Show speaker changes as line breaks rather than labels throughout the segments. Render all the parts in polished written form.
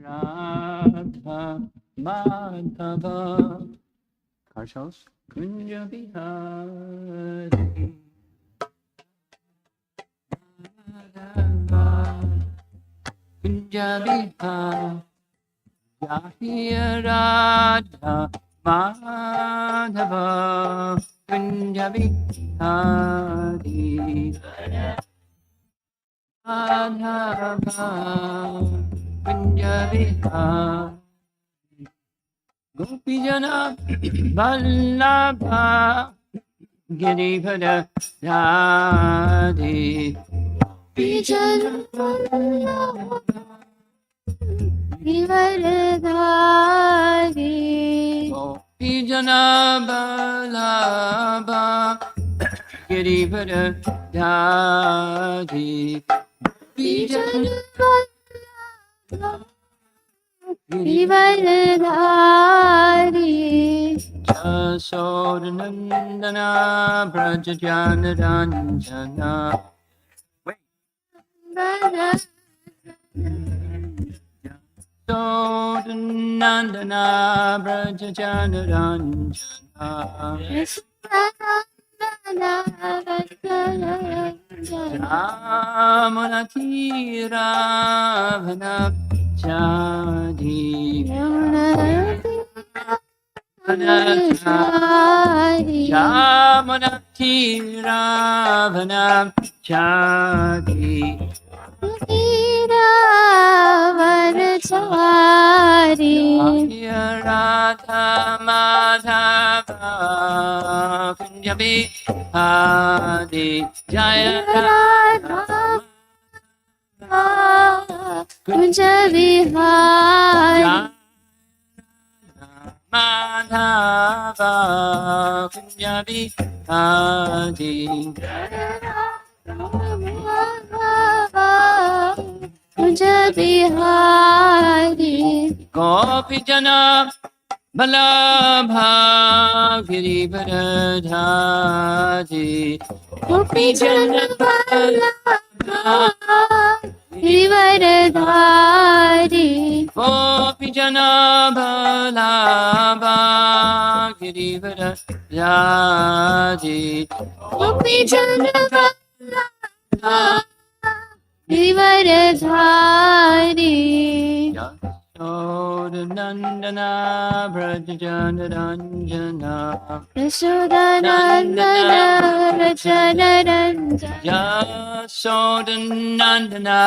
Radha Madhava Karshals Kunja Bihari Radha Kunja Bihari Jaya Radha Madhava Kunja Bihari Madhava Kunja Bihari Gopijana Vallabha Girivara Radhe Gopijana Vallabha Girivara Radhe Gopijana Vallabha Girivara Radhe Gopijana Vallabha Girivardhari Jasodanandana Brajajanaranjana Jasodanandana Brajajanaranjana Ramanati Ravana Jadi Jamanati Ravana Jadi Ravanachari Radha Madhava Kunjabi Hadi Jaya Radha Kunja Vihari Madhava Kunja Vihari Kunja Vihari Gopijana Vallabha Girivardhari Gopijana Vallabha Girivardhari Gopijana Vallabha Girivardhari Gopijana Vallabha Girivardhari Yashodanandana Brajajanaranjana Yashodanandana Brajajanaranjana Yashodanandana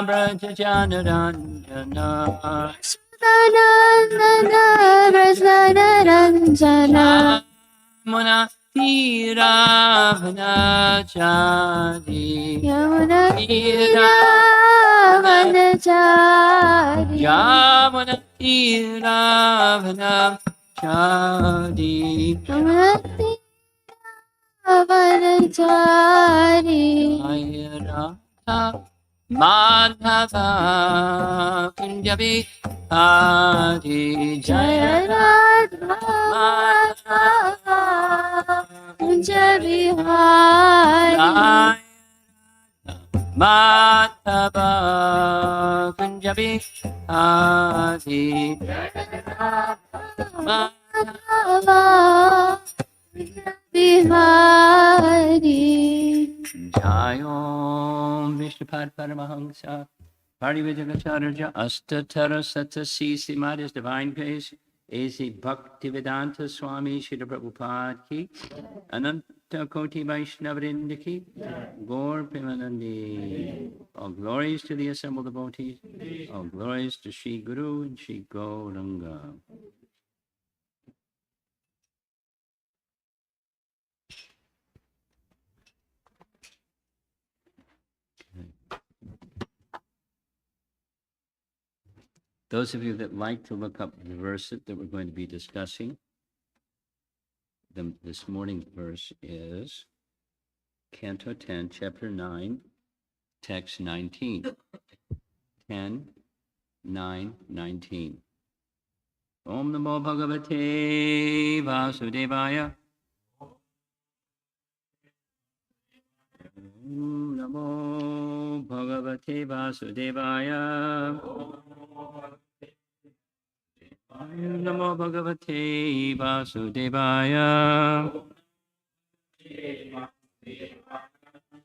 Brajajanaranjana Yashodanandana Brajajanaranjana Yamuna Tiravanachaри Yamuna Tiravanachaри Yamuna Tiravanachaри Yamuna Tiravanachari Ayarata Madhava Kunjabi Hadi Jaya Radha Madhava Kunja Vihari Madhava Kunja Vihari Madhava Vihari Jayom Vishnupad Paramahamsa Parivajagacharya Astatara Satasi Srimad is divine grace. A.C. Bhaktivedanta Swami Srila Prabhupada ki, Ananta Koti Vaishnavrinda ki, Gaur Premanandi. All glories to the assembled devotees, all glories to Sri Guru and Sri Gauranga. Those of you that like to look up the verse that we're going to be discussing, this morning's verse is Canto 10, Chapter 9, Text 19. 10, 9, 19. Om Namo Bhagavate Vasudevaya. Om Namo Bhagavate Bhagavate Vasudevaya. Namo Bhagavate Vasudevaya.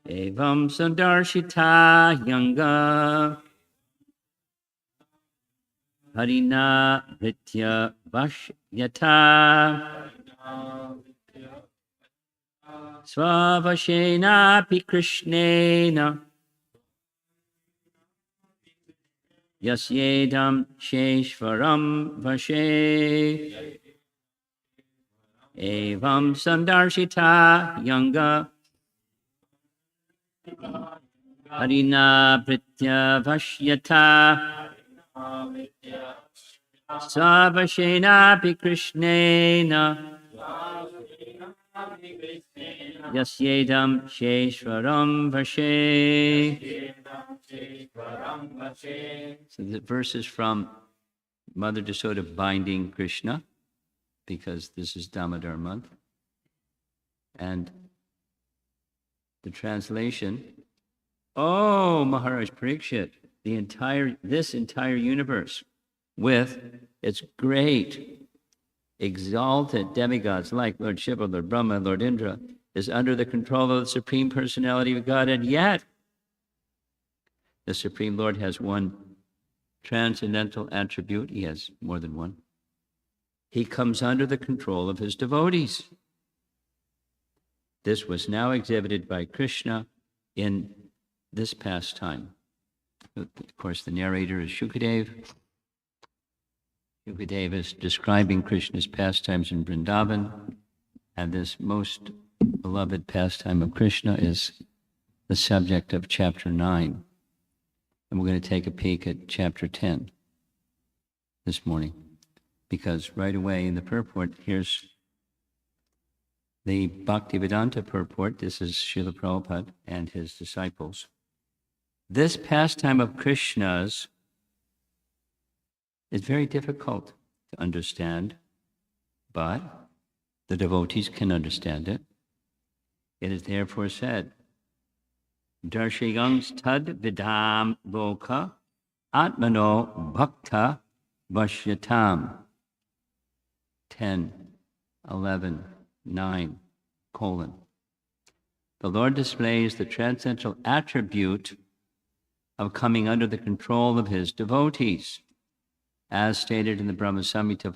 Evam Sandarshita Yanga Harina Vritya Vashyata Svavashena pi Krishnena Yasyedam Sheshvaram Vashe Evam Sandarshita Yanga Harina Pritya Vashyata Savashena pi Krishnena Yasyedam Sheshvaram Vashe. So the verse is from Mother Yasoda binding Krishna, because this is Damodar month. And the translation, oh, Maharaj Parikshit, this entire universe with its great exalted demigods like Lord Shiva, Lord Brahma, Lord Indra, is under the control of the Supreme Personality of God, and yet the Supreme Lord has one transcendental attribute. He has more than one. He comes under the control of his devotees. This was now exhibited by Krishna in this pastime. Of course, the narrator is Shukadeva. Shukadeva is describing Krishna's pastimes in Vrindavan, and this most beloved pastime of Krishna is the subject of chapter 9. And we're going to take a peek at chapter 10 this morning, because right away in the purport, here's the Bhaktivedanta purport. This is Srila Prabhupada and his disciples. This pastime of Krishna's is very difficult to understand, but the devotees can understand it. It is therefore said, Darshayang tad vidam loka atmano bhakta vashyatam. 10, 11, 9, colon. The Lord displays the transcendental attribute of coming under the control of his devotees, as stated in the Brahma Samhita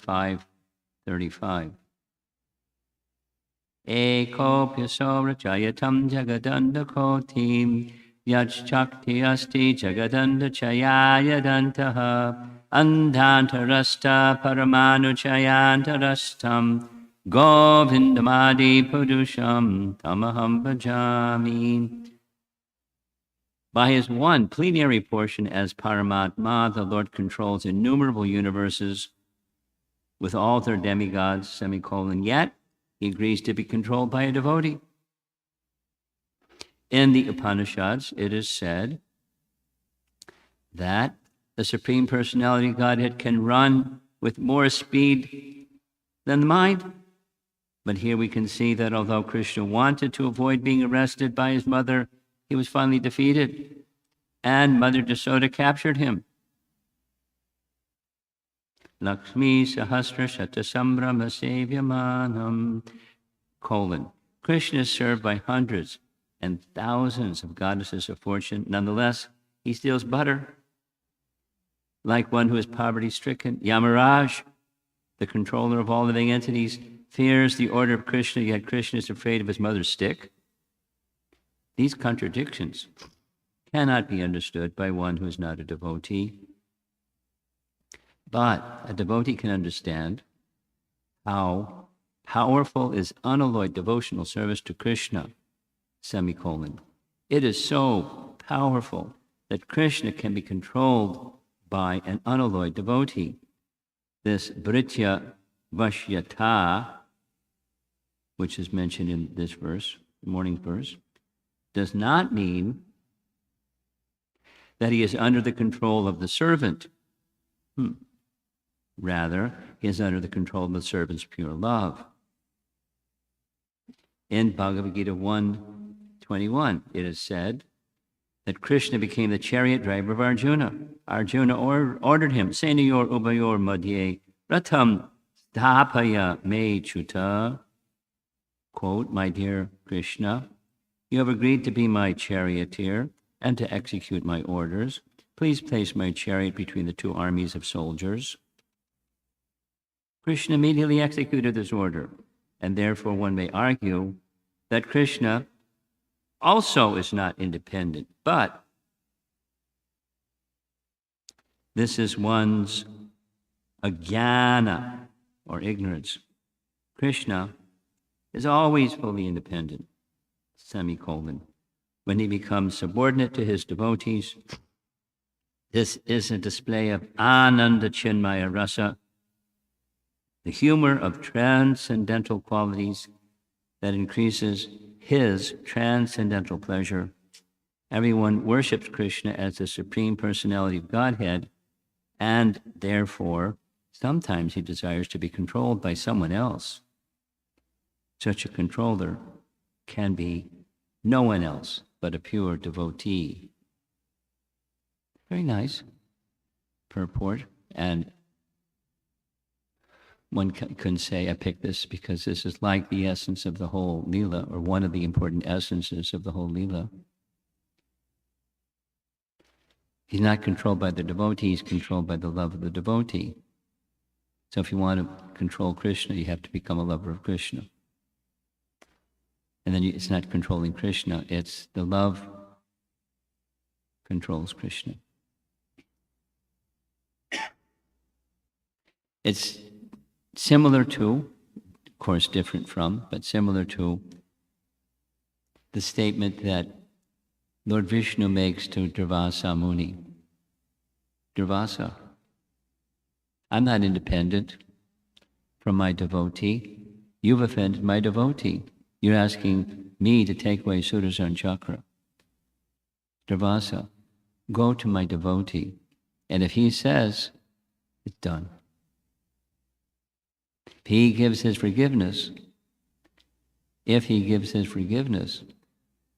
5:35. Eko pyaso rachayatam jagadanda kotim yachchakti asti jagadanda chayayadantaha andhantarasta paramanu chayantarastam govindamadi purusham tamaham bhajami. By his one plenary portion as Paramatma, the Lord controls innumerable universes with all their demigods, semicolon, yet he agrees to be controlled by a devotee. In the Upanishads, it is said that the Supreme Personality of Godhead can run with more speed than the mind. But here we can see that although Krishna wanted to avoid being arrested by his mother, he was finally defeated, and Mother Yasoda captured him. Lakshmi Sahasra Shata Sambrama Sevyamanam, colon. Krishna is served by hundreds and thousands of goddesses of fortune. Nonetheless, he steals butter. Like one who is poverty-stricken, Yamaraj, the controller of all living entities, fears the order of Krishna, yet Krishna is afraid of his mother's stick. These contradictions cannot be understood by one who is not a devotee. But a devotee can understand how powerful is unalloyed devotional service to Krishna, semicolon. It is so powerful that Krishna can be controlled by an unalloyed devotee. This Bhritya Vashyata, which is mentioned in this verse, the morning's verse, does not mean that he is under the control of the servant. Rather, he is under the control of the servant's pure love. In Bhagavad Gita 1:21, it is said that Krishna became the chariot driver of Arjuna. Arjuna ordered him, Senayor Ubayor Madhye, Ratam Dhapaya Me Chuta. Quote, my dear Krishna, you have agreed to be my charioteer and to execute my orders. Please place my chariot between the two armies of soldiers. Krishna immediately executed this order, and therefore one may argue that Krishna also is not independent, but this is one's ajnana, or ignorance. Krishna is always fully independent, semicolon. When he becomes subordinate to his devotees, this is a display of Ananda Chinmaya Rasa, the humor of transcendental qualities that increases his transcendental pleasure. Everyone worships Krishna as the Supreme Personality of Godhead, and therefore, sometimes he desires to be controlled by someone else. Such a controller can be no one else but a pure devotee. Very nice purport, and one can say, I picked this because this is like the essence of the whole Leela, or one of the important essences of the whole Leela. He's not controlled by the devotee, he's controlled by the love of the devotee. So if you want to control Krishna, you have to become a lover of Krishna. And then it's not controlling Krishna, it's the love controls Krishna. It's similar to, of course different from, but similar to the statement that Lord Vishnu makes to Durvasa Muni. Durvasa, I'm not independent from my devotee. You've offended my devotee. You're asking me to take away Sudarshan Chakra. Durvasa, go to my devotee, and if he says, it's done. If he gives his forgiveness,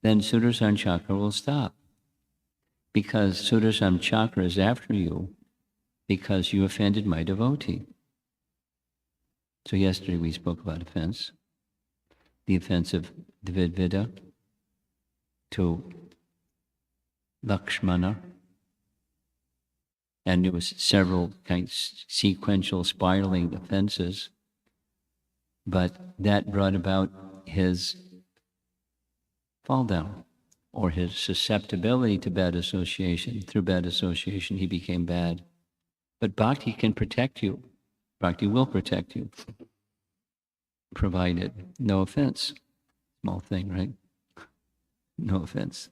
then Sudarshan Chakra will stop. Because Sudarshan Chakra is after you because you offended my devotee. So yesterday we spoke about offense. The offense of Dvidvida to Lakshmana. And there was several kinds sequential spiraling offenses. But that brought about his fall down, or his susceptibility to bad association. Through bad association, he became bad. But bhakti can protect you. Bhakti will protect you, provided no offense. Small thing, right? No offense.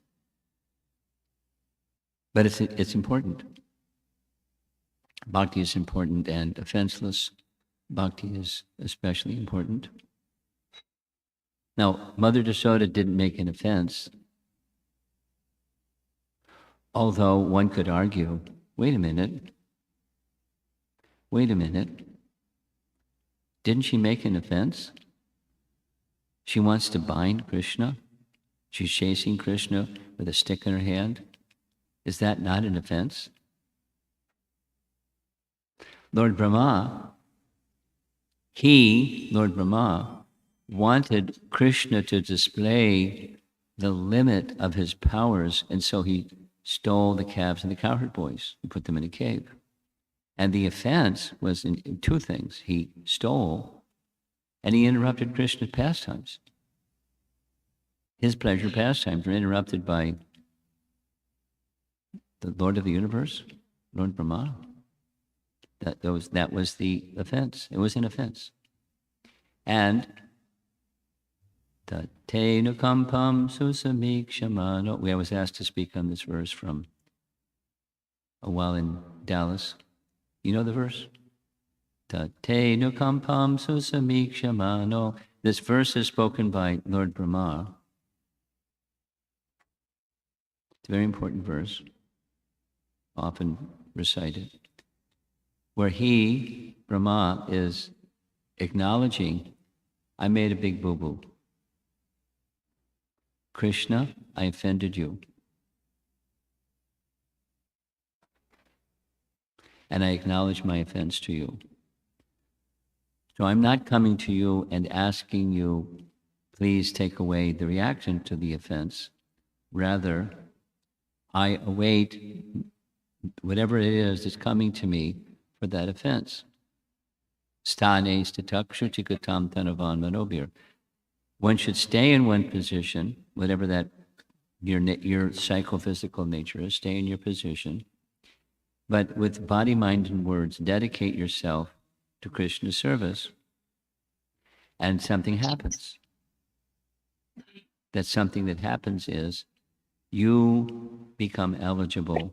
But it's important. Bhakti is important, and offenseless bhakti is especially important. Now, Mother Yasoda didn't make an offense, although one could argue, wait a minute, didn't she make an offense? She wants to bind Krishna. She's chasing Krishna with a stick in her hand. Is that not an offense? Lord Brahma, wanted Krishna to display the limit of his powers, and so he stole the calves and the cowherd boys and put them in a cave. And the offense was in two things. He stole, and he interrupted Krishna's pastimes. His pleasure pastimes were interrupted by the Lord of the universe, Lord Brahma. That was the offense. It was an offense. And Tatena kampam susamikshamano. I was asked to speak on this verse from a while in Dallas. You know the verse? Tatena kampam susamikshamano. This verse is spoken by Lord Brahma. It's a very important verse, often recited, where he, Brahma, is acknowledging, I made a big boo-boo. Krishna, I offended you. and I acknowledge my offense to you. So I'm not coming to you and asking you, please take away the reaction to the offense. Rather, I await whatever it is that's coming to me for that offense. Stane statakshutikatam tanavan manobir. One should stay in one position, whatever that your psychophysical nature is, stay in your position. But with body, mind, and words, dedicate yourself to Krishna's service, and something happens. That something that happens is you become eligible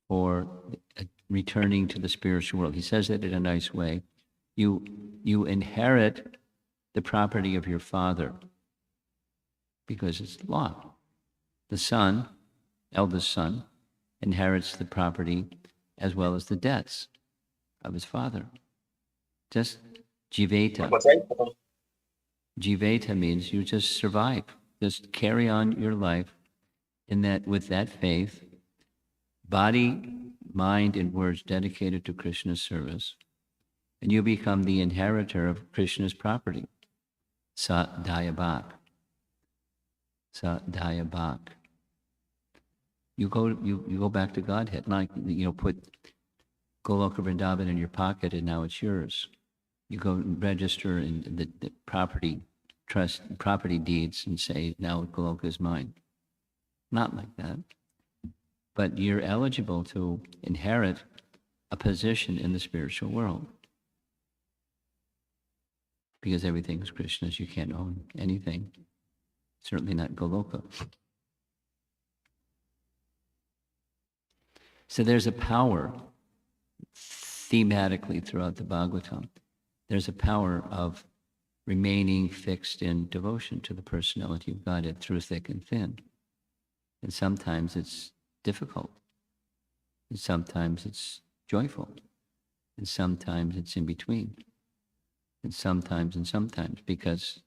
for returning to the spiritual world. He says that in a nice way. You inherit the property of your father because it's law. The son, eldest son, inherits the property as well as the debts of his father. Just jiveta. Jiveta means you just survive. Just carry on your life in that, with that faith, body, mind, and words dedicated to Krishna's service, and you become the inheritor of Krishna's property. Sa dayabak. Sa dayabak. You go back to Godhead, not put Goloka Vrindavan in your pocket and now it's yours. You go register in the property deeds and say, now Goloka is mine. Not like that. But you're eligible to inherit a position in the spiritual world. Because everything is Krishna's, you can't own anything. Certainly not Goloka. So there's a power, thematically throughout the Bhagavatam, there's a power of remaining fixed in devotion to the personality of Godhead through thick and thin. And sometimes it's difficult. And sometimes it's joyful. And sometimes it's in between. And sometimes, because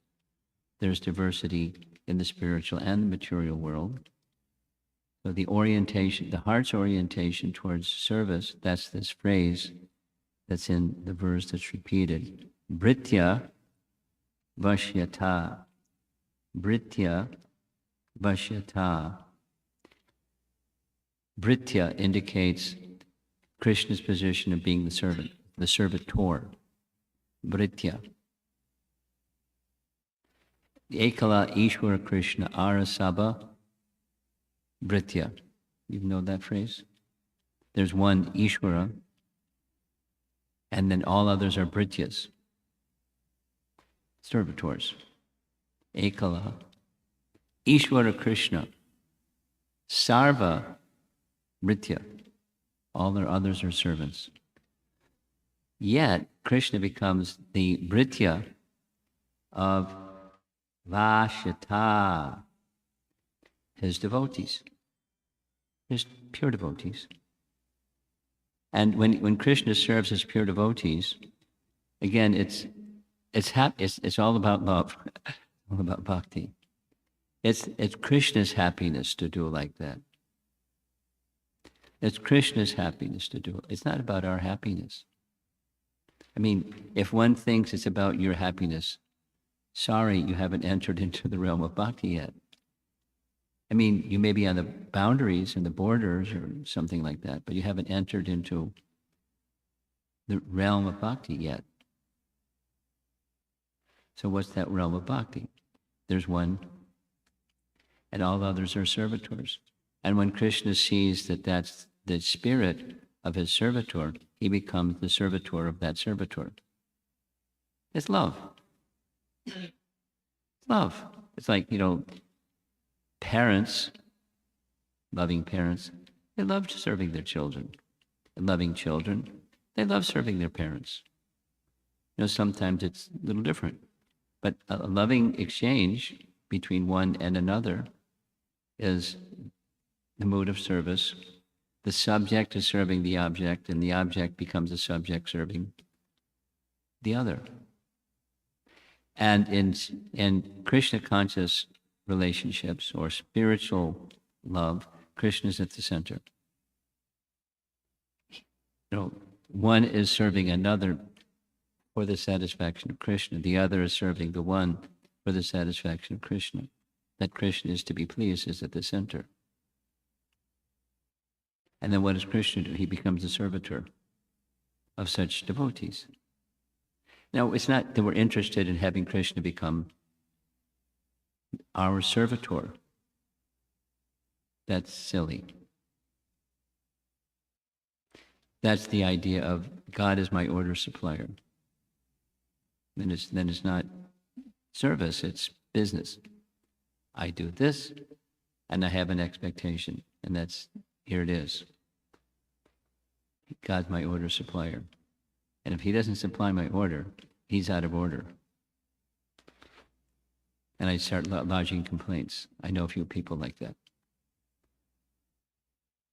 there's diversity in the spiritual and the material world. So the orientation, the heart's orientation towards service, that's this phrase that's in the verse that's repeated. Britya vashyata. Britya vashyata. Britya indicates Krishna's position of being the servant, the servitor. Britya. Ekala Ishwara Krishna Arasabha Britya. You know that phrase? There's one Ishwara, and then all others are Brityas, servitors. Ekala. Ishwara Krishna. Sarva Britya. All their others are servants. Yet, Krishna becomes the Britya of Vashyata, his devotees, his pure devotees. And when Krishna serves his pure devotees, again, it's all about love, all about bhakti. It's Krishna's happiness to do like that. It's Krishna's happiness to do it. It's not about our happiness. I mean, if one thinks it's about your happiness, sorry, you haven't entered into the realm of bhakti yet. I mean, you may be on the boundaries and the borders or something like that, but you haven't entered into the realm of bhakti yet. So what's that realm of bhakti? There's one, and all others are servitors. And when Krishna sees that that's the spirit of his servitor, he becomes the servitor of that servitor. It's love. It's love. It's like, parents, loving parents, they love serving their children. And loving children, they love serving their parents. Sometimes it's a little different. But a loving exchange between one and another is the mood of service. The subject is serving the object, and the object becomes a subject serving the other. And in Krishna conscious relationships or spiritual love, Krishna is at the center. one is serving another for the satisfaction of Krishna. The other is serving the one for the satisfaction of Krishna. That Krishna is to be pleased is at the center. And then what does Krishna do? He becomes a servitor of such devotees. Now, it's not that we're interested in having Krishna become our servitor. That's silly. That's the idea of God is my order supplier. Then it's not service, it's business. I do this, and I have an expectation, and here it is. God's my order supplier. And if he doesn't supply my order, he's out of order. And I start lodging complaints. I know a few people like that.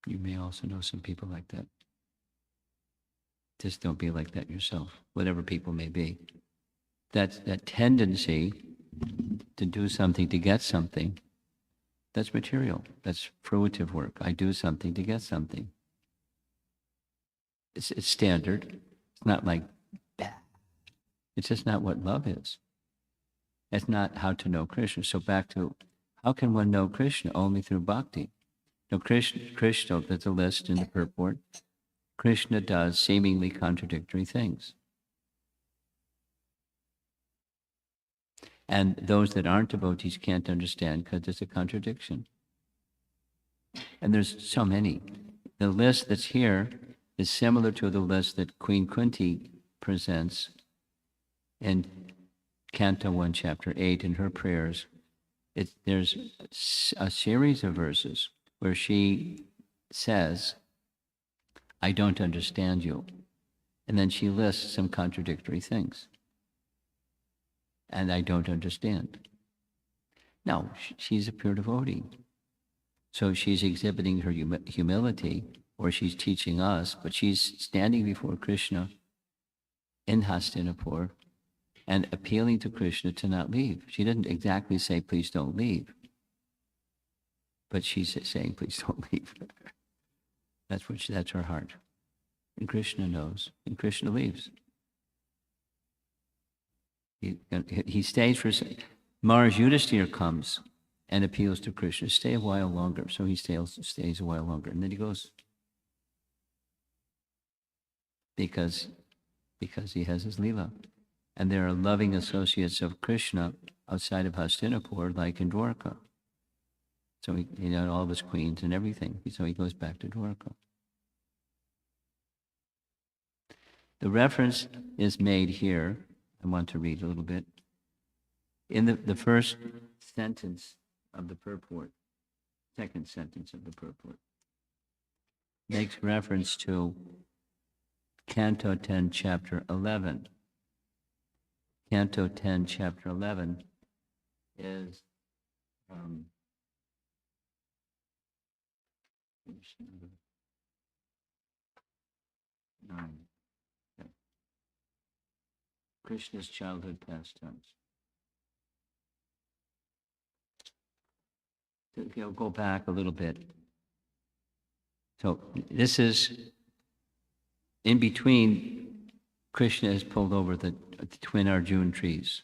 You may also know some people like that. Just don't be like that yourself, whatever people may be. That tendency to do something to get something, that's material. That's fruitive work. I do something to get something. It's standard. It's not like that. It's just not what love is. It's not how to know Krishna. So back to, how can one know Krishna? Only through bhakti. Now Krishna, there's a list in the purport. Krishna does seemingly contradictory things. And those that aren't devotees can't understand because it's a contradiction. And there's so many. The list that's here is similar to the list that Queen Kunti presents in Canto 1, Chapter 8 in her prayers. There's a series of verses where she says, I don't understand you. And then she lists some contradictory things. And I don't understand. Now, she's a pure devotee. So she's exhibiting her humility, or she's teaching us, but she's standing before Krishna in Hastinapur and appealing to Krishna to not leave. She didn't exactly say, please don't leave. But she's saying, please don't leave. That's her heart. And Krishna knows, and Krishna leaves. He stays for, Mars Yudhisthira comes and appeals to Krishna, stay a while longer. So he stays a while longer, and then he goes. Because he has his Leela. And there are loving associates of Krishna outside of Hastinapur, like in Dwarka. So he had all of his queens and everything. So he goes back to Dwarka. The reference is made here. I want to read a little bit. In the first sentence of the purport, second sentence of the purport, makes reference to Canto 10, Chapter 11. Canto 10, Chapter 11 is nine. Okay. Krishna's childhood pastimes. So go back a little bit. So this is in between. Krishna has pulled over the twin Arjuna trees.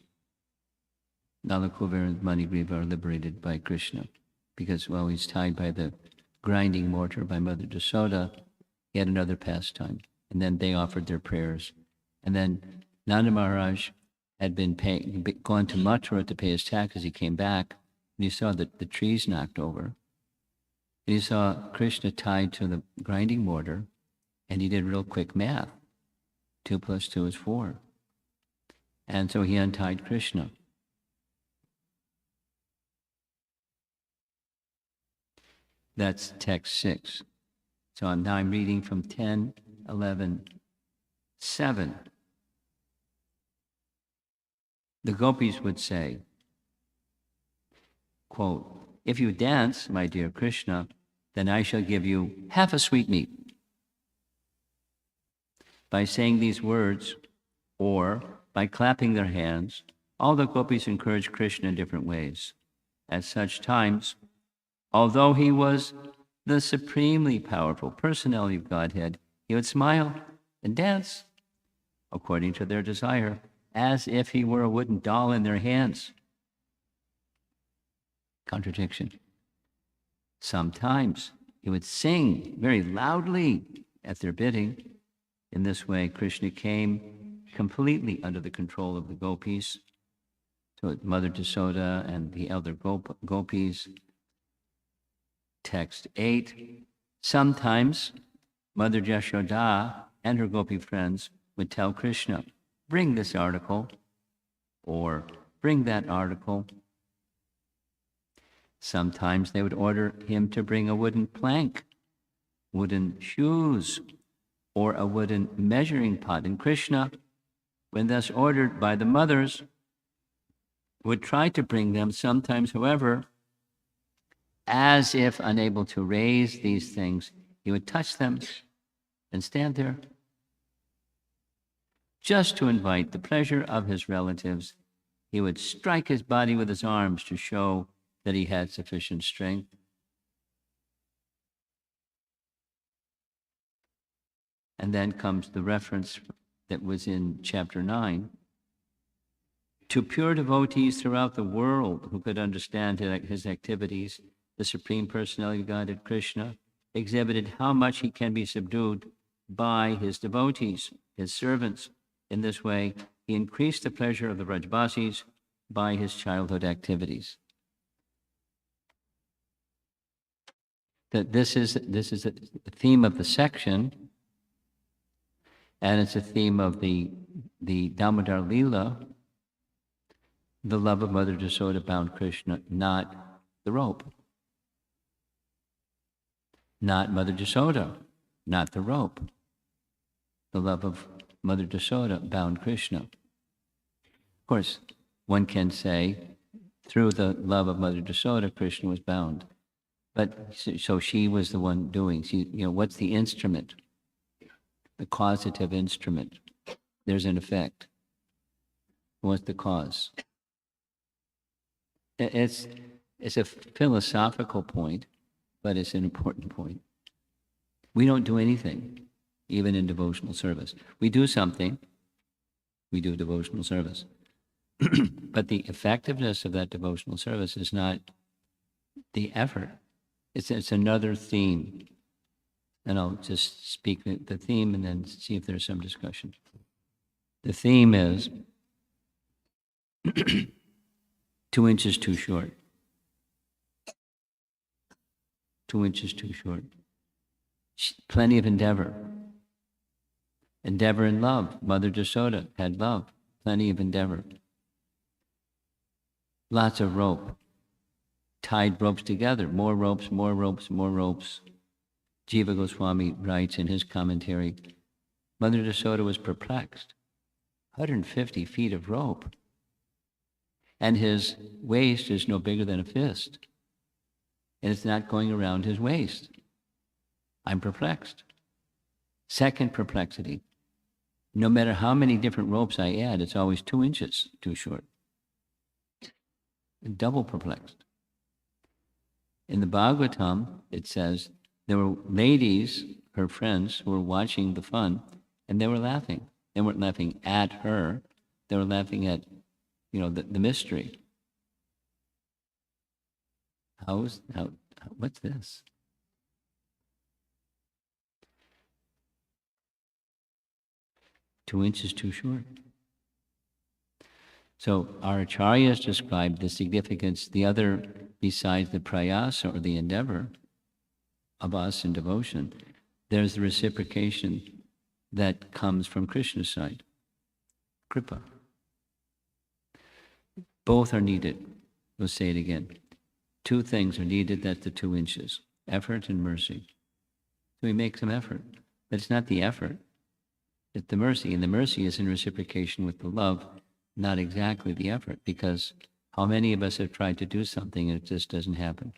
Nalakuber and Manigriva are liberated by Krishna because, well, he's tied by the grinding mortar by Mother Yasoda. He had another pastime. And then they offered their prayers. And then Nanda Maharaj had gone to Mathura to pay his taxes. He came back and he saw the trees knocked over. And he saw Krishna tied to the grinding mortar, and he did real quick math. 2 + 2 is 4. And so he untied Krishna. That's text 6. So now I'm reading from 10, 11, 7. The gopis would say, quote, if you dance, my dear Krishna, then I shall give you half a sweetmeat. By saying these words, or by clapping their hands, all the gopis encourage Krishna in different ways. At such times, although he was the supremely powerful personality of Godhead, he would smile and dance according to their desire, as if he were a wooden doll in their hands. Contradiction. Sometimes he would sing very loudly at their bidding. In this way, Krishna came completely under the control of the gopis. So Mother Yasoda and the elder gopis. Text 8. Sometimes Mother Yashoda and her gopi friends would tell Krishna, bring this article, or bring that article. Sometimes they would order him to bring a wooden plank, wooden shoes, or a wooden measuring pot. And Krishna, when thus ordered by the mothers, would try to bring them. Sometimes, however, as if unable to raise these things, he would touch them and stand there, just to invite the pleasure of his relatives. He would strike his body with his arms to show that he had sufficient strength. And then comes the reference that was in chapter 9. To pure devotees throughout the world who could understand his activities, the Supreme Personality of Godhead Krishna exhibited how much he can be subdued by his devotees, his servants. In this way, he increased the pleasure of the Brajbasis by his childhood activities. That this is the theme of the section, and it's a theme of the Damodar Lila, the love of Mother Yasoda bound Krishna, not the rope. Not Mother Yasoda, not the rope. The love of Mother Yasoda bound Krishna. Of course, one can say, through the love of Mother Yasoda, Krishna was bound. But so she was the one doing. What's the instrument? The causative instrument. There's an effect. What's the cause? It's a philosophical point, but it's an important point. We don't do anything, even in devotional service. We do something. We do devotional service. But the effectiveness of that devotional service is not the effort. It's another theme. And I'll just speak the theme and then see if there's some discussion. The theme is 2 inches too short. 2 inches too short. Plenty of endeavor. Endeavor and love. Mother Yasoda had love. Plenty of endeavor. Lots of rope. Tied ropes together. More ropes, more ropes, more ropes. Jiva Goswami writes in his commentary, Mother Yasoda was perplexed. 150 feet of rope. And his waist is no bigger than a fist. And it's not going around his waist. I'm perplexed. Second perplexity. No matter how many different ropes I add, it's always 2 inches too short. Double perplexed. In the Bhagavatam, it says, there were ladies, her friends, who were watching the fun, and they were laughing. They weren't laughing at her. They were laughing at, the mystery. What's this? Two inches too short. So our acharyas described the significance, the other, besides the prayasa or the endeavor of us in devotion, there's the reciprocation that comes from Krishna's side, kripa. Both are needed. We'll say it again. 2 things are needed, that's the 2 inches, effort and mercy. So we make some effort, but it's not the effort, it's the mercy, and the mercy is in reciprocation with the love, not exactly the effort, because how many of us have tried to do something and it just doesn't happen?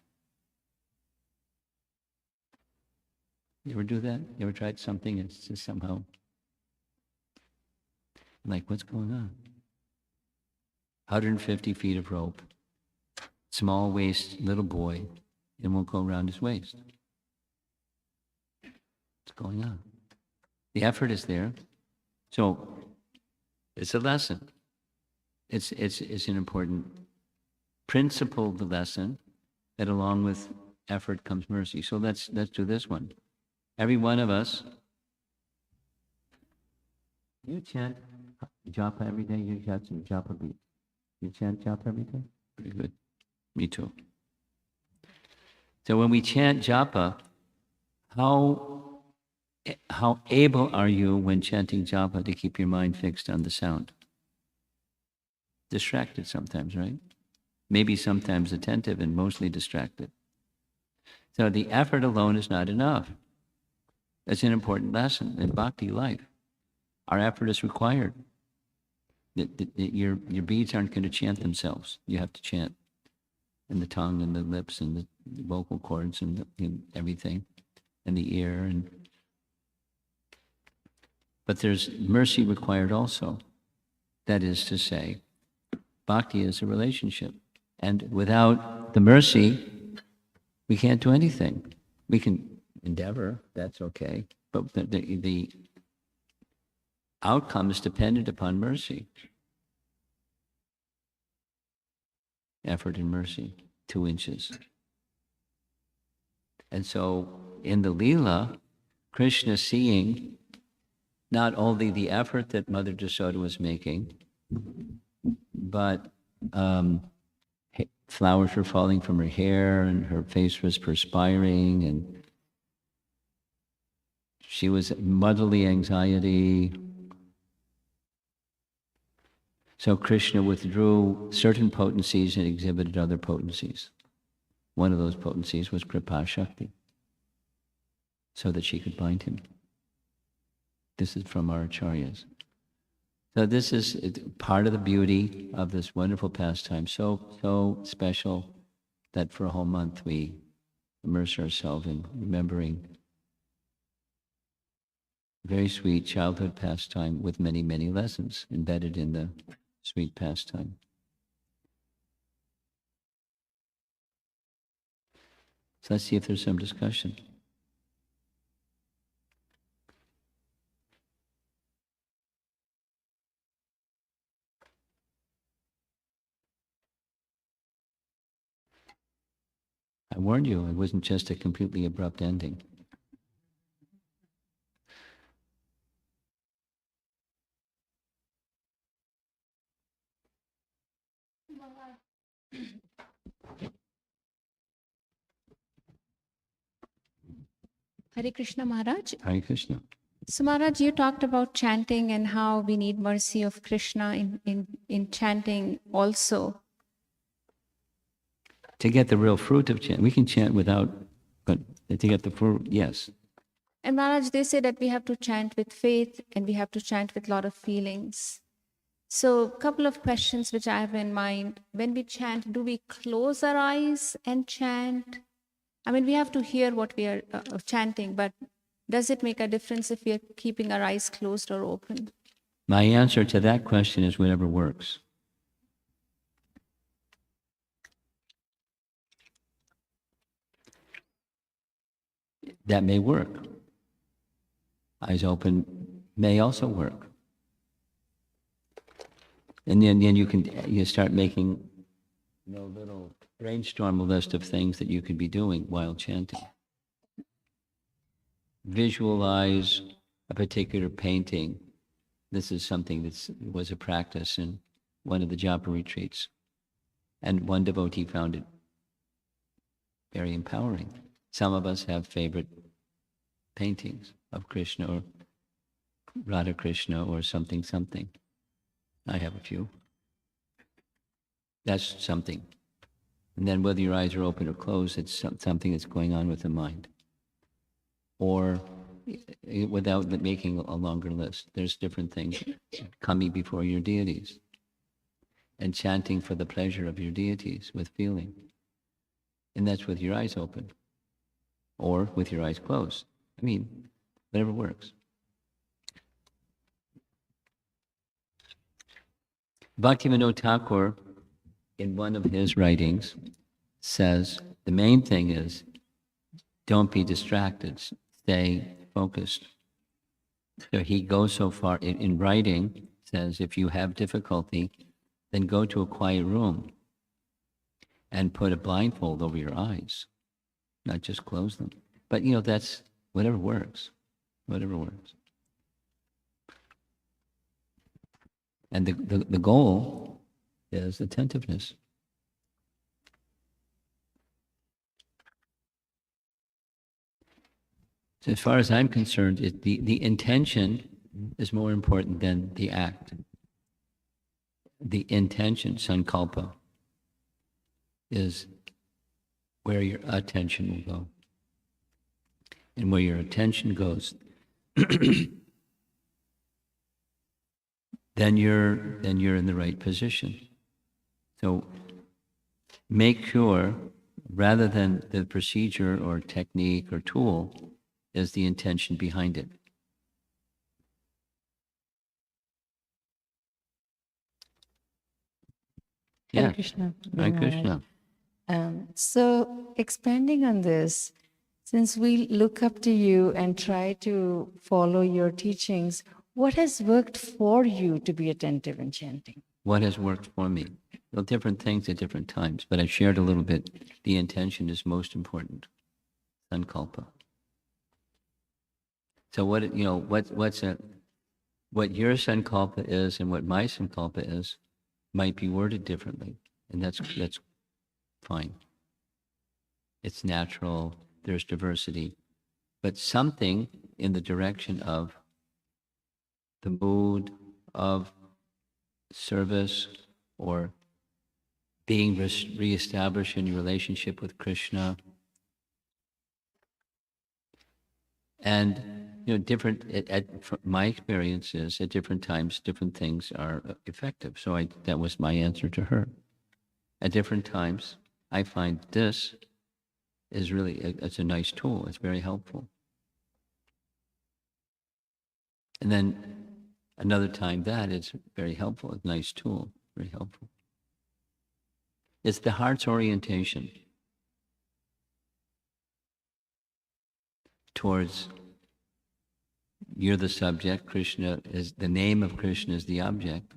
You ever do that? You ever tried something and it's just somehow like, what's going on? 150 feet of rope, small waist, little boy, and won't go around his waist. What's going on? The effort is there. So it's a lesson. It's an important principle of the lesson, that along with effort comes mercy. So let's do this one. Every one of us, you chant japa every day. You got some japa beat. You chant japa every day? Pretty good. Me too. So when we chant japa, how able are you when chanting japa to keep your mind fixed on the sound? Distracted sometimes, right? Maybe sometimes attentive and mostly distracted. So the effort alone is not enough. That's an important lesson in bhakti life. Our effort is required. Your beads aren't going to chant themselves. You have to chant in the tongue and the lips and the vocal cords and everything, and the ear. But there's mercy required also. That is to say, bhakti is a relationship. And without the mercy, we can't do anything. We can endeavor, that's okay. But the outcome is dependent upon mercy. Effort and mercy, 2 inches. And so in the Leela, Krishna, seeing not only the effort that Mother Yasoda was making, but flowers were falling from her hair and her face was perspiring and she was motherly anxiety. So Krishna withdrew certain potencies and exhibited other potencies. One of those potencies was Kripa Shakti, so that she could bind him. This is from our acharyas. So this is part of the beauty of this wonderful pastime, so special that for a whole month we immerse ourselves in remembering very sweet childhood pastime with many, many lessons embedded in the sweet pastime. So let's see if there's some discussion. I warned you, it wasn't just a completely abrupt ending.
Hare Krishna Maharaj.
Hare Krishna.
So Maharaj, you talked about chanting and how we need mercy of Krishna in chanting also.
To get the real fruit of chant, we can chant without, but to get the fruit, yes.
And Maharaj, they say that we have to chant with faith and we have to chant with a lot of feelings. So a couple of questions which I have in mind. When we chant, do we close our eyes and chant? I mean, we have to hear what we are chanting, but does it make a difference if we are keeping our eyes closed or open?
My answer to that question is whatever works. That may work. Eyes open may also work. And then you start making little brainstorm a list of things that you could be doing while chanting. Visualize a particular painting. This is something that was a practice in one of the japa retreats. And one devotee found it very empowering. Some of us have favorite paintings of Krishna or Radha Krishna or something. I have a few. That's something. And then whether your eyes are open or closed, it's something that's going on with the mind. Or without making a longer list, there's different things coming before your deities and chanting for the pleasure of your deities with feeling. And that's with your eyes open or with your eyes closed. I mean, whatever works. Bhaktivinoda Thakur, in one of his writings, says the main thing is don't be distracted, stay focused. So he goes so far in writing, says, if you have difficulty, then go to a quiet room and put a blindfold over your eyes, not just close them. But, that's whatever works, whatever works. And the goal is attentiveness. So as far as I'm concerned, the intention is more important than the act. The intention, sankalpa, is where your attention will go. And where your attention goes, then you're in the right position. So make sure, rather than the procedure or technique or tool, is the intention behind it.
Hare
Yeah.
Krishna.
Hare Krishna.
So expanding on this, since we look up to you and try to follow your teachings, what has worked for you to be attentive in chanting?
What has worked for me? Well, different things at different times, but I shared a little bit. The intention is most important. Sankalpa. So what your sankalpa is and what my sankalpa is might be worded differently, and that's fine. It's natural. There's diversity, but something in the direction of the mood of service or being reestablished in your relationship with Krishna. And, different, from my experiences, at different times, different things are effective. So that was my answer to her. At different times, I find this is really, it's a nice tool. It's very helpful. And then another time that is very helpful, a nice tool, very helpful. It's the heart's orientation towards you're the subject, Krishna is the name of Krishna is the object.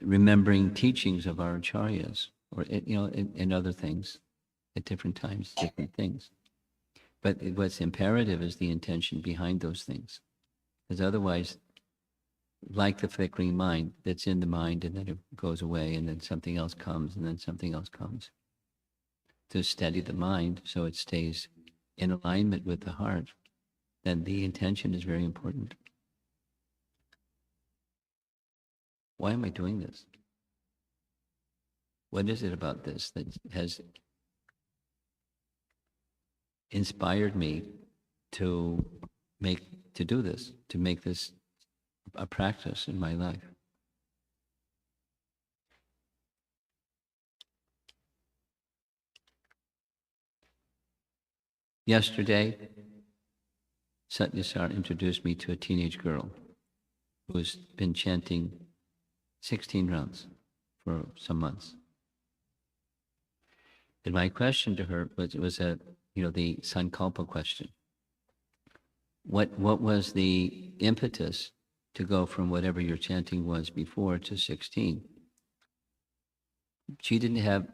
Remembering teachings of our acharyas, or in other things, at different times, different things. But what's imperative is the intention behind those things, because otherwise, like the flickering mind that's in the mind, and then it goes away, and then something else comes, and then something else comes. To steady the mind so it stays in alignment with the heart, then the intention is very important. Why am I doing this? What is it about this that has inspired me to do this, to make this a practice in my life? Yesterday, Satyasar introduced me to a teenage girl who has been chanting 16 rounds for some months. And my question to her was the sankalpa question. What was the impetus to go from whatever your chanting was before to 16? She didn't have,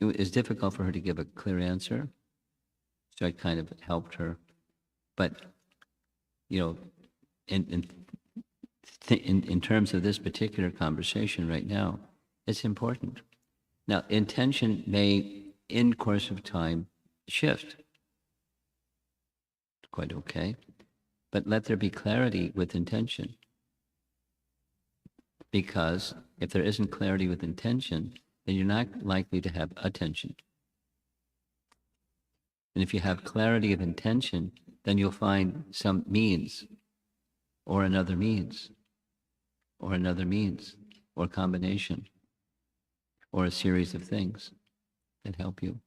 it was difficult for her to give a clear answer. So I kind of helped her. But, in terms of this particular conversation right now, it's important. Now, intention may, in course of time, shift. Quite okay. But let there be clarity with intention. Because if there isn't clarity with intention, then you're not likely to have attention. And if you have clarity of intention, then you'll find some means, or another means, or another means, or combination, or a series of things that help you.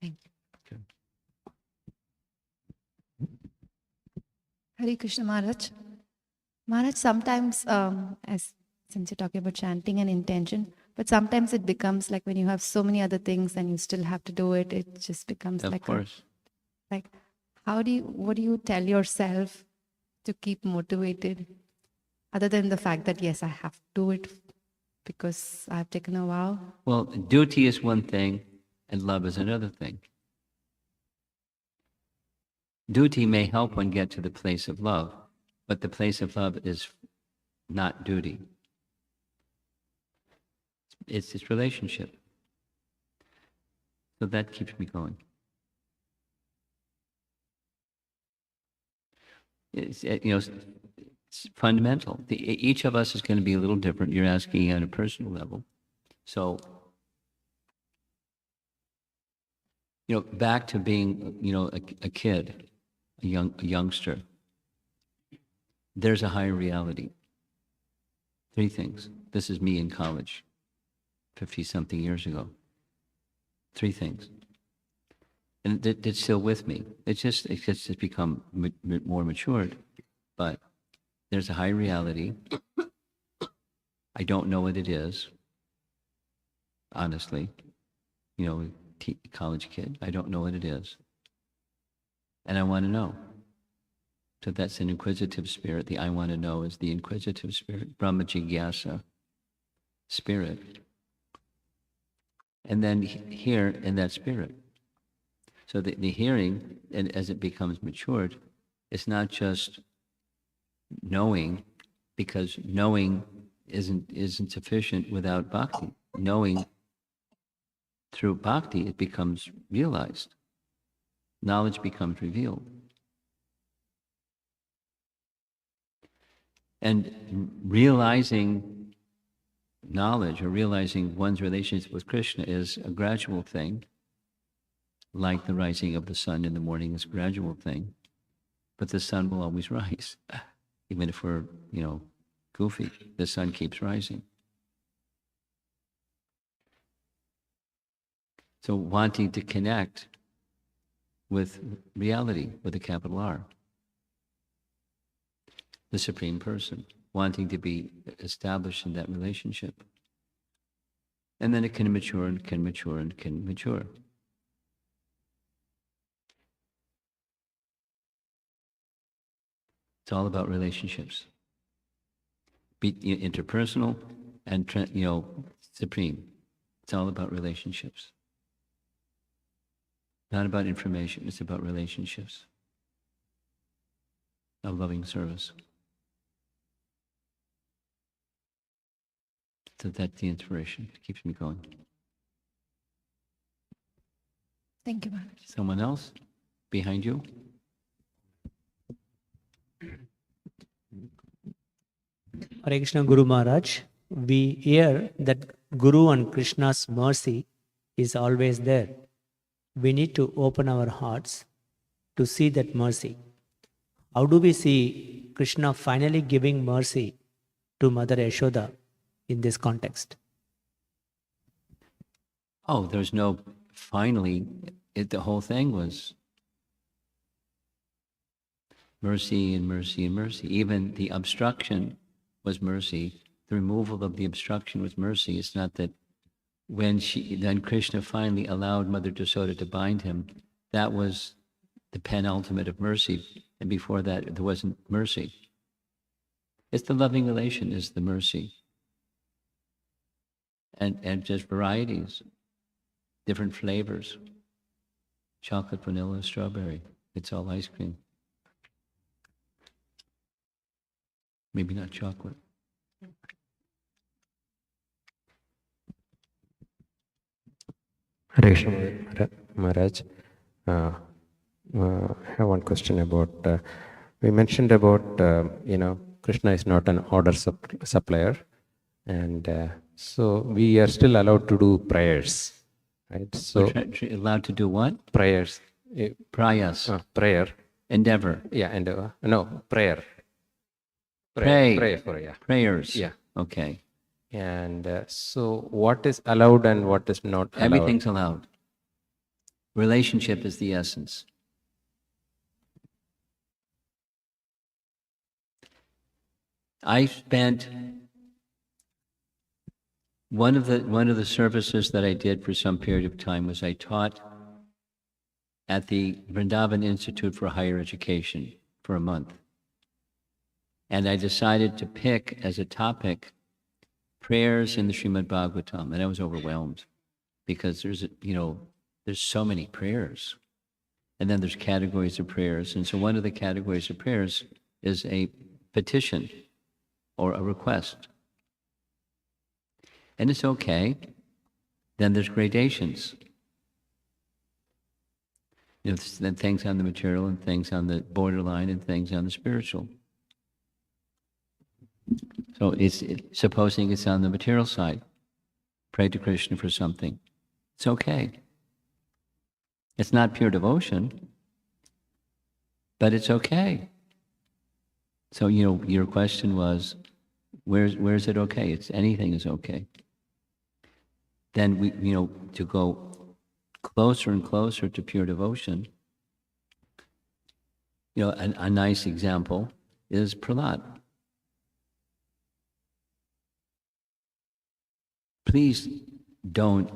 Thank you.
Okay.
Hare Krishna Maharaj. Maharaj, sometimes, since you're talking about chanting and intention, But sometimes it becomes like when you have so many other things and you still have to do it, it just becomes
Of
like
course.
like what do you tell yourself to keep motivated other than the fact that yes, I have to do it because I've taken a vow?
Well, duty is one thing and love is another thing. Duty may help one get to the place of love, but the place of love is not duty. It's this relationship. So that keeps me going. It's, it's fundamental. Each of us is going to be a little different. You're asking on a personal level. So, back to being, a kid, a youngster. There's a higher reality. 3 things. This is me in college, 50-something years ago. 3 things. And it's still with me. It's just become more matured. But there's a high reality. I don't know what it is, honestly. College kid. I don't know what it is. And I want to know. So that's an inquisitive spirit. The I want to know is the inquisitive spirit, Brahma Jigyasa spirit. And then here in that spirit. So the hearing, and as it becomes matured, it's not just knowing, because knowing isn't sufficient without bhakti. Knowing through bhakti, it becomes realized. Knowledge becomes revealed. And realizing knowledge or realizing one's relationship with Krishna is a gradual thing, like the rising of the sun in the morning is a gradual thing. But the sun will always rise. Even if we're, goofy, the sun keeps rising. So wanting to connect with reality, with a capital R, the Supreme Person, wanting to be established in that relationship. And then it can mature and can mature and can mature. It's all about relationships. Be interpersonal and, supreme. It's all about relationships. Not about information, it's about relationships of loving service. So that's the inspiration. It keeps me going.
Thank you, Maharaj.
Someone else? Behind you?
Hare Krishna Guru Maharaj, we hear that Guru and Krishna's mercy is always there. We need to open our hearts to see that mercy. How do we see Krishna finally giving mercy to Mother Yashoda in this context?
Oh, there's no finally. The whole thing was mercy and mercy and mercy. Even the obstruction was mercy. The removal of the obstruction was mercy. It's not that when then Krishna finally allowed Mother Yashoda to bind him, that was the penultimate of mercy. And before that, there wasn't mercy. It's the loving relation is the mercy. And just varieties, different flavors. Chocolate, vanilla, strawberry. It's all ice cream. Maybe not chocolate.
Hare Krishna Maharaj, I have one question about, we mentioned about, Krishna is not an order supplier, and so we are still allowed to do prayers, right? So
Allowed to do what?
prayers.
Prayas.
Prayer.
Endeavor.
Yeah, and no, prayer.
Pray
for, yeah.
Prayers.
Yeah.
Okay.
And so what is allowed and what is not allowed?
Everything's allowed. Relationship is the essence. I spent one of the services that I did for some period of time was I taught at the Vrindavan Institute for Higher Education for a month. And I decided to pick as a topic prayers in the Srimad Bhagavatam, and I was overwhelmed because there's so many prayers. And then there's categories of prayers. And so one of the categories of prayers is a petition or a request. And it's okay. Then there's gradations. Then things on the material and things on the borderline and things on the spiritual. So supposing it's on the material side, pray to Krishna for something. It's okay. It's not pure devotion, but it's okay. So, your question was, where's it okay? Anything is okay. Then to go closer and closer to pure devotion, a nice example is Prahlad. Please don't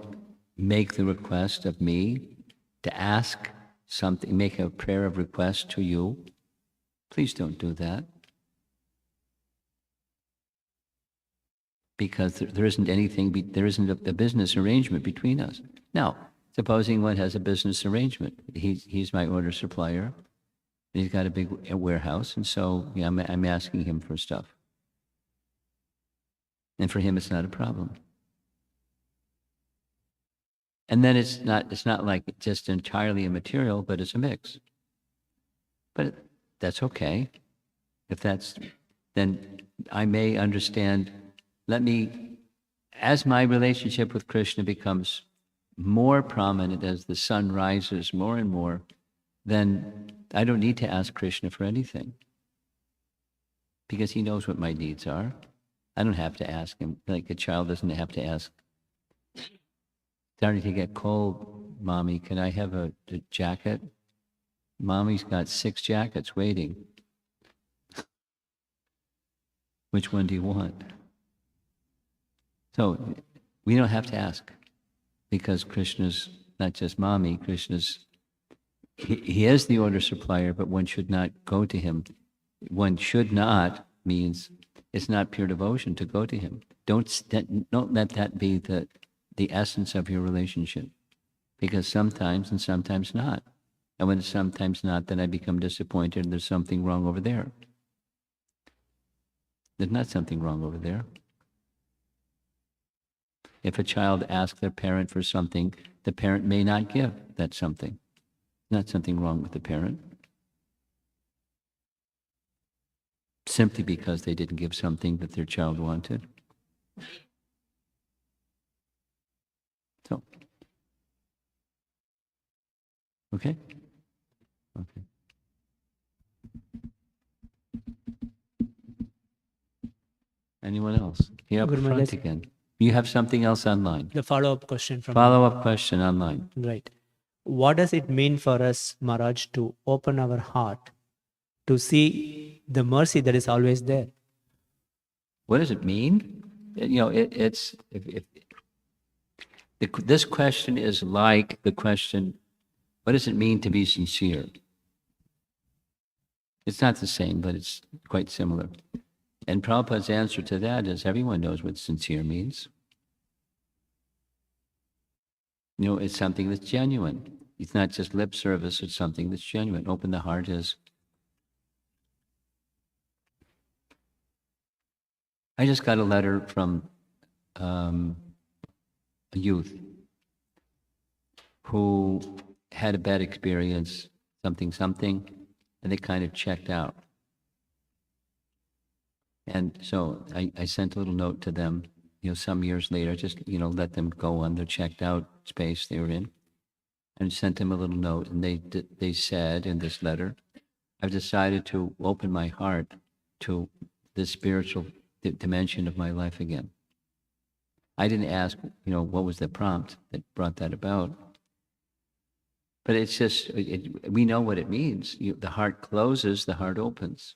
make the request of me to ask something, make a prayer of request to you. Please don't do that. Because there isn't a business arrangement between us. Now, supposing one has a business arrangement. He's my order supplier. He's got a big warehouse, and so I'm asking him for stuff. And for him, it's not a problem. And then it's not like just entirely immaterial, but it's a mix. But that's okay. Then I may understand, as my relationship with Krishna becomes more prominent, as the sun rises more and more, then I don't need to ask Krishna for anything. Because he knows what my needs are. I don't have to ask him, like a child doesn't have to ask. Starting to get cold, Mommy, can I have a jacket? Mommy's got 6 jackets waiting. Which one do you want? So we don't have to ask, because Krishna's not just Mommy, he is the order supplier, but one should not go to him. One should not means it's not pure devotion to go to him. Don't let that be the essence of your relationship, because sometimes and sometimes not. And when it's sometimes not, then I become disappointed and there's something wrong over there. There's not something wrong over there. If a child asks their parent for something, the parent may not give that something. Not something wrong with the parent. Simply because they didn't give something that their child wanted. So, okay? Okay. Anyone else? Here up
Guru
front
Maharaj.
again. You have something else online.
The follow-up question from
Follow-up question online.
Right. What does it mean for us, Maharaj, to open our heart to see the mercy that is always there?
What does it mean? This question is like the question, what does it mean to be sincere? It's not the same, but it's quite similar. And Prabhupada's answer to that is everyone knows what sincere means. It's something that's genuine. It's not just lip service, it's something that's genuine. Open the heart is. I just got a letter from a youth who had a bad experience, something, and they kind of checked out. And so I sent a little note to them, some years later, just, let them go on their checked out space they were in, and sent them a little note. And they said in this letter, I've decided to open my heart to the spiritual dimension of my life again. I didn't ask, what was the prompt that brought that about. But it's just, we know what it means. The heart closes, the heart opens.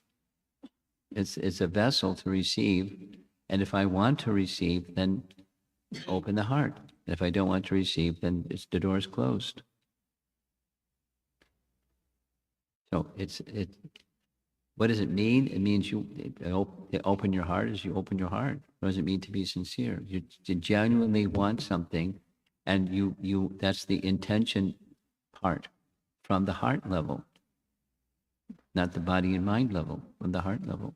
It's a vessel to receive, and if I want to receive, then Open the heart. If I don't want to receive, then the door is closed. So what does it mean? It means you open your heart as you open your heart. What does it mean to be sincere? You genuinely want something, and that's the intention part from the heart level, not the body and mind level, from the heart level.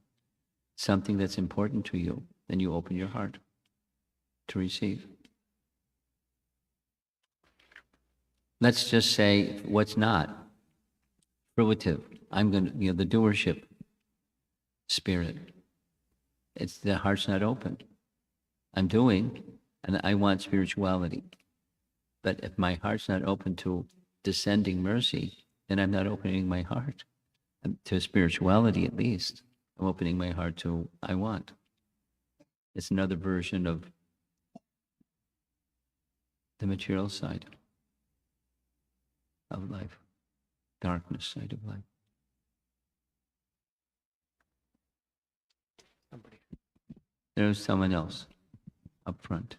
Something that's important to you, then you open your heart to receive. Let's just say what's not fruitive. I'm going to, the doership spirit. It's the heart's not open. I'm doing, and I want spirituality. But if my heart's not open to descending mercy, then I'm not opening my heart to spirituality. At least I'm opening my heart to I want. It's another version of the material side of life, darkness side of life. There's someone else up front.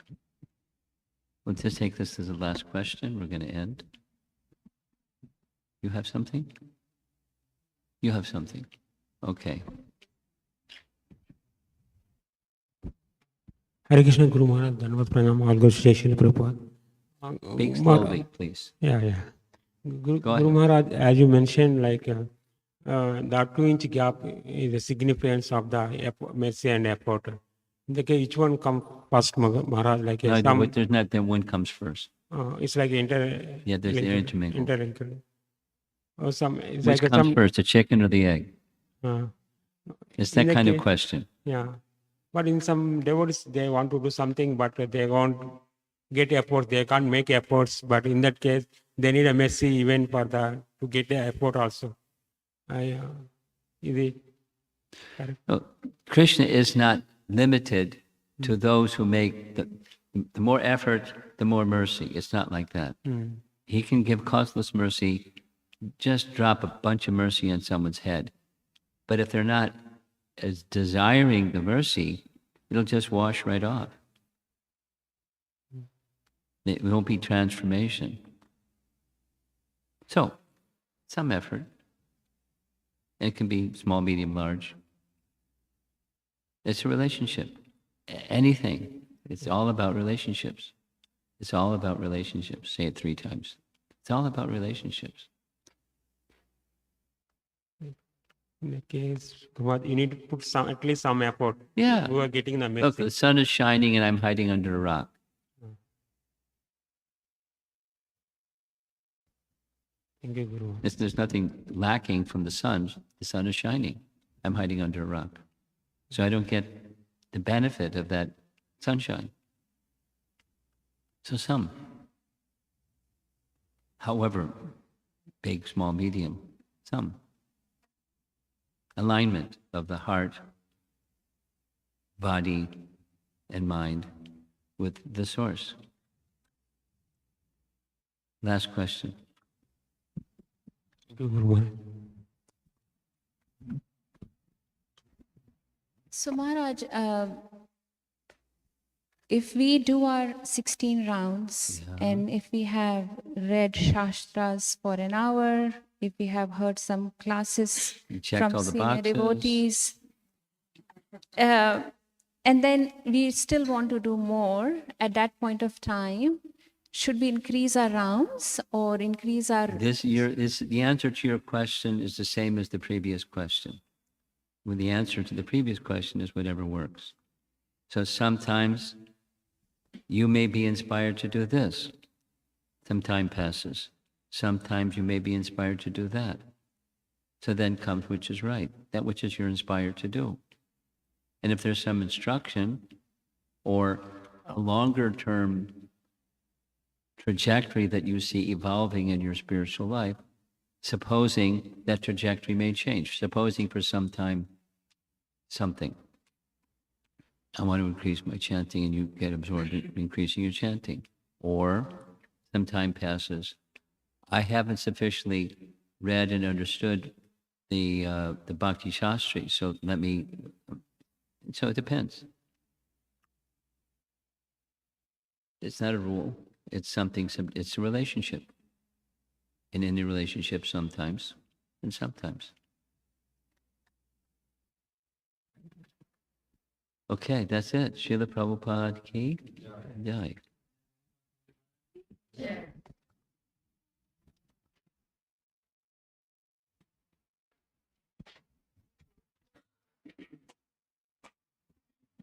We'll just take this as the last question. We're going to end. You have something? You have something. Okay.
Hare Krishna Guru Maharaj, Dhanavad Pranam, all good Srila Prabhupada.
Speak slowly, please.
Yeah.
Go
Guru
ahead.
Maharaj, as you mentioned, like the 2-inch gap is the significance of the mercy and effort. Like each one come first, Maharaj. Like
No,
some,
there's not that one comes first.
it's like
Yeah, there's they're intermingled.
interlinked. Or some, it's
Which
like
comes
some.
first, the chicken or the egg?
Uh,
It's that
in
kind of
case-
question.
Yeah, but in some devotees, they want to do something, but they won't get efforts. They can't make efforts. But in that case, they need a mercy even for to get the effort also. Is it correct?
Well, Krishna is not limited to those who make the more effort, the more mercy. It's not like that. He can give causeless mercy, just drop a bunch of mercy on someone's head. But if they're not as desiring the mercy, it'll just wash right off. It won't be transformation. So, some effort. It can be small, medium, large. It's a relationship. Anything. It's all about relationships. It's all about relationships. Say it 3 times. It's all about relationships.
In the case, you need to put at least some effort.
Yeah.
You are getting the
Look,
mercy.
the sun is shining and I'm hiding under a rock.
Thank you, Guru.
There's nothing lacking from the sun. The sun is shining. I'm hiding under a rock. So I don't get the benefit of that sunshine. So some. However, big, small, medium, some. Alignment of the heart, body, and mind with the source. Last question.
Thank you, Guru Maharaj.
So, Maharaj, if we do our 16 rounds and if we have read Shastras for an hour, if we have heard some classes
You checked
from
all the
senior
boxes.
devotees, and then we still want to do more at that point of time, should we increase our rounds or increase our...
The answer to your question is the same as the previous question. Well, the answer to the previous question is whatever works. So sometimes you may be inspired to do this. Some time passes. Sometimes you may be inspired to do that. So then comes which is right, that which is you're inspired to do. And if there's some instruction or a longer term trajectory that you see evolving in your spiritual life, supposing that trajectory may change, supposing for some time something. I want to increase my chanting and you get absorbed in increasing your chanting. Or some time passes. I haven't sufficiently read and understood the Bhakti Shastri, so it depends. It's not a rule. It's something, it's a relationship. And in the relationship sometimes, and sometimes. Okay, that's it. Srila Prabhupada ki jai.